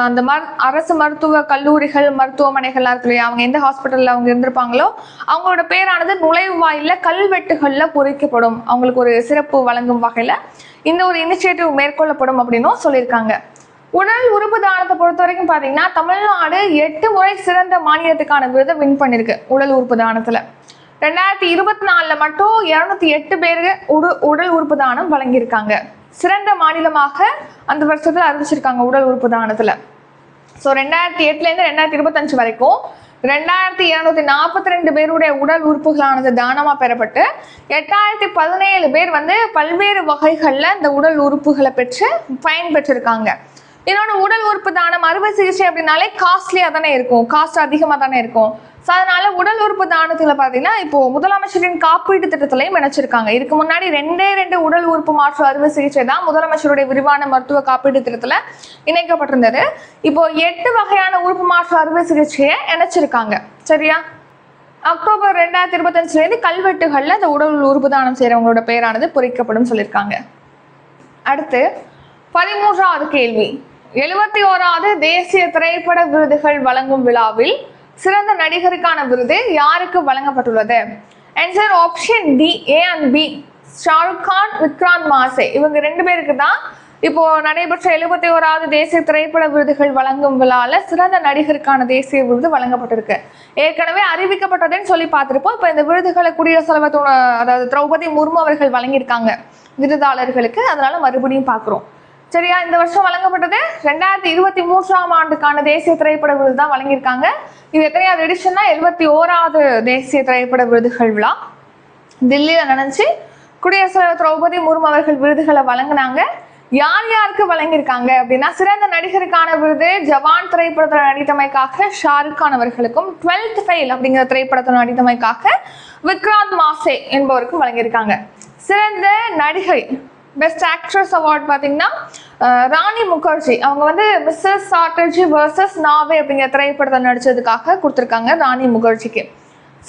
அந்த அரசு மருத்துவ கல்லூரிகள் மருத்துவமனைகள்லாம் இருக்கு இல்லையா, அவங்க எந்த ஹாஸ்பிட்டலில் அவங்க இருந்திருப்பாங்களோ அவங்களோட பேரானது நுழைவாயில கல்வெட்டுகளில் பொறிக்கப்படும், அவங்களுக்கு ஒரு சிறப்பு வழங்கும் வகையில் இந்த ஒரு இனிஷியேட்டிவ் மேற்கொள்ளப்படும் அப்படின்னும் சொல்லியிருக்காங்க. உடல் உறுப்பு தானத்தை பொறுத்த வரைக்கும் பார்த்தீங்கன்னா தமிழ்நாடு 8 முறை சிறந்த மாநிலத்துக்கான விருதை வின் பண்ணியிருக்கு. உடல் உறுப்பு தானத்தில் 2024 மட்டும் 208 பேருக்கு உடல் உறுப்பு தானம் வழங்கியிருக்காங்க. சிறந்த மாநிலமாக அந்த வருஷத்தில் அறிவிச்சிருக்காங்க உடல் உறுப்பு தானத்தில். ஸோ 2008 2025 வரைக்கும் 2242 பேருடைய உடல் உறுப்புகளானது தானமாக பெறப்பட்டு 8017 பேர் வந்து பல்வேறு வகைகளில் இந்த உடல் உறுப்புகளை பெற்று பயன்பெற்றிருக்காங்க. இன்னொன்று, உடல் உறுப்பு தானம் அறுவை சிகிச்சை அப்படின்னாலே காஸ்ட்லியாக தானே இருக்கும், காஸ்ட் அதிகமாக தானே இருக்கும். ஸோ அதனால உடல் உறுப்பு தானத்தில் பார்த்தீங்கன்னா இப்போ முதலமைச்சரின் காப்பீட்டு திட்டத்திலையும் இணைச்சிருக்காங்க. இதுக்கு முன்னாடி 2 உடல் உறுப்பு மாற்று அறுவை சிகிச்சை தான் முதலமைச்சருடைய விரிவான மருத்துவ காப்பீட்டு திட்டத்தில் இணைக்கப்பட்டிருந்தது. இப்போ 8 வகையான உறுப்பு மாற்று அறுவை சிகிச்சையை இணைச்சிருக்காங்க. சரியா, அக்டோபர் 2025 கல்வெட்டுகளில் இந்த உடல் உறுப்பு தானம் செய்கிறவங்களோட பெயரானது பொறிக்கப்படும் சொல்லியிருக்காங்க. அடுத்து 13வது கேள்வி, 71வது தேசிய திரைப்பட விருதுகள் வழங்கும் விழாவில் சிறந்த நடிகருக்கான விருது யாருக்கு வழங்கப்பட்டுள்ளது? Answer option D, A and B. Shahrukh Khan, Vikrant Massey, இவங்க 2 பேருக்கு தான் இப்போ நடைபெற்ற 71வது தேசிய திரைப்பட விருதுகள் வழங்கும் விழாவில் சிறந்த நடிகருக்கான தேசிய விருது வழங்கப்பட்டிருக்கு. ஏற்கனவே அறிவிக்கப்பட்டதுன்னு சொல்லி பார்த்துருப்போம். இப்போ இந்த விருதுகளை குடியரசுத் தலைவர் அதாவது திரௌபதி முர்மு அவர்கள் வழங்கியிருக்காங்க விருதாளர்களுக்கு, அதனால மறுபடியும் பார்க்குறோம். சரியா, இந்த வருஷம் வழங்கப்பட்டது 2023ஆம் ஆண்டுக்கான தேசிய திரைப்பட விருது தான் வழங்கியிருக்காங்க. இது எத்தனையாவது எடிஷன்னா 71வது தேசிய திரைப்பட விருதுகள் விழா தில்லியில் நடந்துச்சு. குடியரசுத் தலைவர் திரௌபதி முர்மு அவர்கள் விருதுகளை வழங்கினாங்க. யார் யாருக்கு வழங்கியிருக்காங்க அப்படின்னா, சிறந்த நடிகருக்கான விருது ஜவான் திரைப்படத்தில் நடித்தமைக்காக ஷாருக் கான் அவர்களுக்கும், 12th ஃபெயில் அப்படிங்கிற திரைப்படத்தில் நடித்தமைக்காக விக்ராந்த் மாசே என்பவருக்கும் வழங்கியிருக்காங்க. சிறந்த நடிகை பெஸ்ட் ஆக்ட்ரஸ் அவார்ட் பார்த்தீங்கன்னா ராணி முகர்ஜி, அவங்க வந்து மிஸ்ஸஸ் சாட்டர்ஜி வர்சஸ் நாவே அப்படிங்கிற திரைப்படத்தில் நடித்ததுக்காக கொடுத்துருக்காங்க ராணி முகர்ஜிக்கு.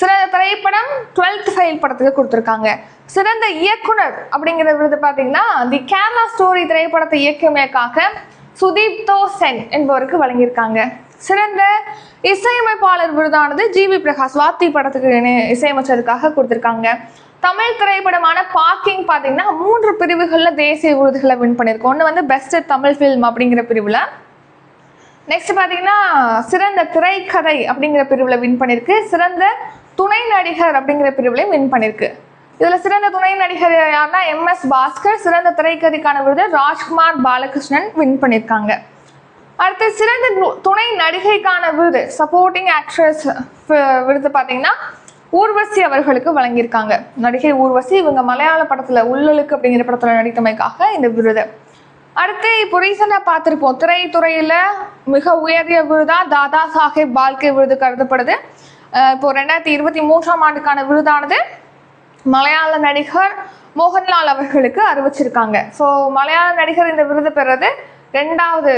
சிறந்த திரைப்படம் 12th ஃபெயில் படத்துக்கு கொடுத்துருக்காங்க. சிறந்த இயக்குனர் அப்படிங்கிற விருது பார்த்தீங்கன்னா தி கேரளா ஸ்டோரி திரைப்படத்தை இயக்கியமைக்காக சுதீப்தோ சென் என்பவருக்கு வழங்கியிருக்காங்க. சிறந்த இசையமைப்பாளர் விருதானது ஜிவி பிரகாஷ் வாத்தி படத்துக்கு இசையமைச்சதுக்காக கொடுத்துருக்காங்க. தமிழ் திரைப்படமான பார்க்கிங் பார்த்தீங்கன்னா 3 பிரிவுகளில் தேசிய விருதுகளை வின் பண்ணியிருக்கோம். ஒன்று வந்து பெஸ்ட் தமிழ் ஃபில்ம் அப்படிங்கிற பிரிவில், நெக்ஸ்ட் பார்த்தீங்கன்னா சிறந்த திரைக்கதை அப்படிங்கிற பிரிவில் வின் பண்ணியிருக்கு. சிறந்த துணை நடிகர் அப்படிங்கிற பிரிவுலையும் வின் பண்ணியிருக்கு. இதில் சிறந்த துணை நடிகர் யாருன்னா MS பாஸ்கர், சிறந்த திரைக்கதைக்கான விருது ராஜ்குமார் பாலகிருஷ்ணன் வின் பண்ணியிருக்காங்க. அடுத்து சிறந்த துணை நடிகைக்கான விருது சப்போர்ட்டிங் ஆக்ட்ரஸ் விருது பார்த்தீங்கன்னா ஊர்வசி அவர்களுக்கு வழங்கியிருக்காங்க. நடிகை ஊர்வசி, இவங்க மலையாள படத்தில் உள்ளலுக்கு அப்படிங்கிற படத்தில் நடித்தமைக்காக இந்த விருது. அடுத்து இப்போ ரீசெண்டாக பார்த்துருப்போம், திரைத்துறையில் மிக உயரிய விருதா தாதா சாஹேப் பால்கே விருது கருதப்படுது. இப்போ 2023ஆம் ஆண்டுக்கான விருதானது மலையாள நடிகர் மோகன்லால் அவர்களுக்கு அறிவிச்சிருக்காங்க. ஸோ மலையாள நடிகர் இந்த விருது பெறுறது ரெண்டாவது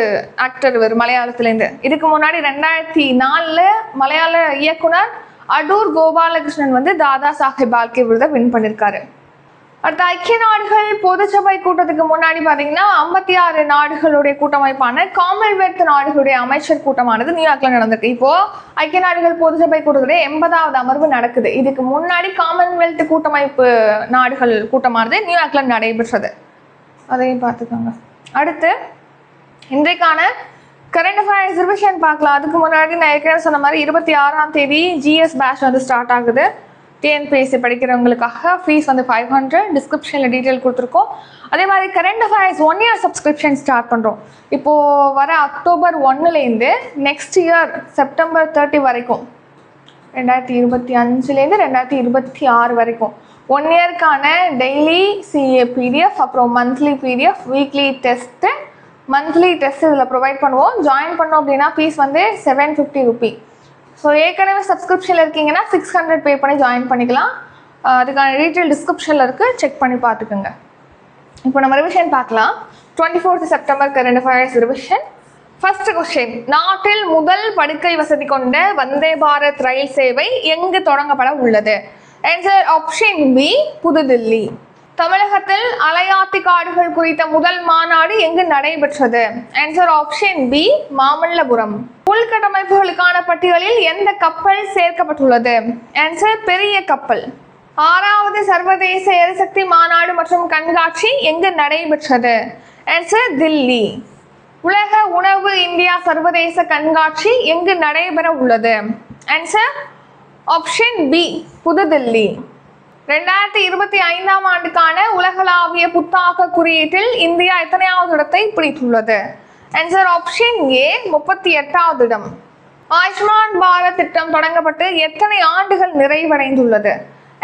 ஆக்டர் இவர் மலையாளத்துலேருந்து. இதுக்கு முன்னாடி 2004 மலையாள இயக்குனர் அடூர் கோபாலகிருஷ்ணன் வந்து தாதா சாஹேப் பால்கே விருதை வின் பண்ணியிருக்காரு. அடுத்த ஐக்கிய நாடுகள் பொதுச்சபை கூட்டத்துக்கு முன்னாடி பார்த்தீங்கன்னா 56 நாடுகளுடைய கூட்டமைப்பான காமன்வெல்த் நாடுகளுடைய அமைச்சர் கூட்டமானது நியூயார்க்ல நடந்திருக்கு. இப்போ ஐக்கிய நாடுகள் பொதுச்சபை கூட்டத்துடைய 80வது அமர்வு நடக்குது. இதுக்கு முன்னாடி காமன்வெல்த் கூட்டமைப்பு நாடுகள் கூட்டமானது நியூயார்க்ல நடைபெற்றது. அதையும் பார்த்துக்கோங்க. அடுத்து இன்றைக்கான கரண்ட் அஃபேர்ஸ் ரிவிஷன் பார்க்கலாம். அதுக்கு முன்னாடி நான் ஏற்கனவே சொன்ன மாதிரி 26ஆம் தேதி ஜிஎஸ் பேட்ச் வந்து ஸ்டார்ட் ஆகுது. டிஎன்பிஎஸ்சி படிக்கிறவங்களுக்காக ஃபீஸ் வந்து 500. டிஸ்கிரிப்ஷனில் டீட்டெயில் கொடுத்துருக்கோம். அதே மாதிரி current affairs 1 year subscription start பண்ணுறோம். இப்போது வர அக்டோபர் 1லேருந்து நெக்ஸ்ட் இயர் செப்டம்பர் 30 வரைக்கும் 2025லேருந்து 2026 வரைக்கும் 1 இயர்க்கான டெய்லி சிஏ பிடிஎஃப், அப்புறம் monthly PDF, weekly test, monthly test இதில் ப்ரொவைட் பண்ணுவோம். ஜாயின் பண்ணோம் அப்படின்னா ஃபீஸ் வந்து 750 ரூபி. ஸோ ஏற்கனவே சப்ஸ்கிரிப்ஷனில் இருக்கீங்கன்னா 600 பே பண்ணி ஜாயின் பண்ணிக்கலாம். அதுக்கான டீட்டெயில் டிஸ்கிரிப்ஷனில் இருக்குது, செக் பண்ணி பார்த்துக்குங்க. இப்போ நம்ம ரிவிஷன் பார்க்கலாம். 24th September current affairs revision. First question, நாட்டில் முதல் படுக்கை வசதி கொண்ட வந்தே பாரத் ரயில் சேவை எங்கு தொடங்கப்பட உள்ளது? ஆன்சர் ஆப்ஷன் பி, புதுதில்லி. தமிழகத்தில் அலையாத்தி காடுகள் குறித்த முதல் மாநாடு எங்கு நடைபெற்றது? Answer option B, Mamallapuram. உள்கட்டமைப்புகளுக்கான பட்டியலில் எந்த கப்பல் சேர்க்கப்பட்டுள்ளது? ஆன்சர் பெரிய கப்பல். 6வது சர்வதேச எரிசக்தி மாநாடு மற்றும் கண்காட்சி எங்கு நடைபெற்றது? ஆன்சர் தில்லி. உலக உணவு இந்தியா சர்வதேச கண்காட்சி எங்கு நடைபெற உள்ளது? ஆன்சர் ஆப்ஷன் பி, புதுதில்லி. 2025ஆம் ஆண்டுக்கான உலகளாவிய புத்தாக்க குறியீட்டில் இந்தியா எத்தனையாவது இடத்தை பிடித்துள்ளது? ஆன்சர் ஆப்ஷன் ஏ, 38வது இடம். ஆயுஷ்மான் பாரத் திட்டம் தொடங்கப்பட்டு எத்தனை ஆண்டுகள் நிறைவடைந்துள்ளது?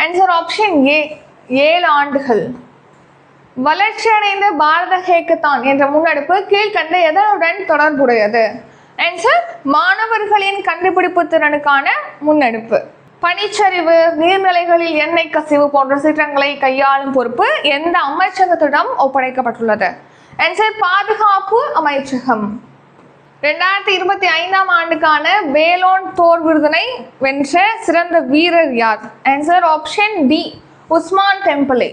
ஆன்சர் ஆப்ஷன் ஏ, 7 ஆண்டுகள். வளர்ச்சியடைந்த பாரத ஹேக்கத்தான் என்ற முன்னெடுப்பு கீழ்கண்ட எதனுடன் தொடர்புடையது? ஆன்சர் மாணவர்களின் கண்டுபிடிப்பு திறனுக்கான முன்னெடுப்பு. பனிச்சரிவு, நீர்நிலைகளில் எண்ணெய் கசிவு போன்ற சீற்றங்களை கையாளும் பொறுப்பு எந்த அமைச்சகத்திடம் ஒப்படைக்கப்பட்டுள்ளது? ஆன்சர் பாதுகாப்பு அமைச்சகம். 2025ஆம் ஆண்டுக்கான பேலோன் தோர் விருதினை வென்ற சிறந்த வீரர் யார்? Answer option D, Usman டெம்பிளே.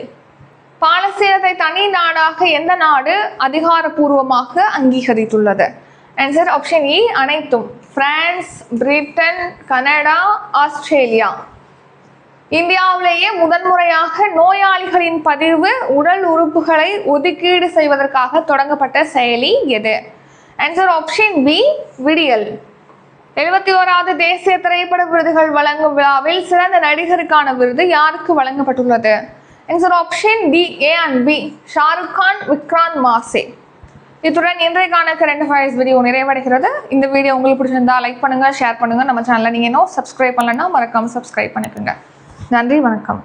பாலஸ்தீனத்தை தனி நாடாக எந்த நாடு அதிகாரப்பூர்வமாக அங்கீகரித்துள்ளது? ஆன்சர் ஆப்ஷன் இ, அனைத்தும். France, Britain, Canada, Australia. இந்தியாவிலேயே முதன்முறையாக நோயாளிகளின் பதிவு உடல் உறுப்புகளை ஒதுக்கீடு செய்வதற்காக தொடங்கப்பட்ட செயலி எது? ஆன்சர் ஆப்ஷன் பி, விடியல். 71வது தேசிய திரைப்பட விருதுகள் வழங்கும் விழாவில் சிறந்த நடிகருக்கான விருது யாருக்கு வழங்கப்பட்டுள்ளது? Answer option D, A and B, Shahrukh Khan, Vikrant Massey. இத்துடன் இன்றைக்கான கரண்ட் அஃபேர்ஸ் வீடியோ நிறைவடைகிறது. இந்த வீடியோ உங்களுக்கு பிடிச்சிருந்தா லைக் பண்ணுங்க, ஷேர் பண்ணுங்க. நம்ம சேனலை நீங்க இன்னும் சப்ஸ்கிரைப் பண்ணலன்னா மறக்காம சப்ஸ்கிரைப் பண்ணிக்கோங்க. நன்றி, வணக்கம்.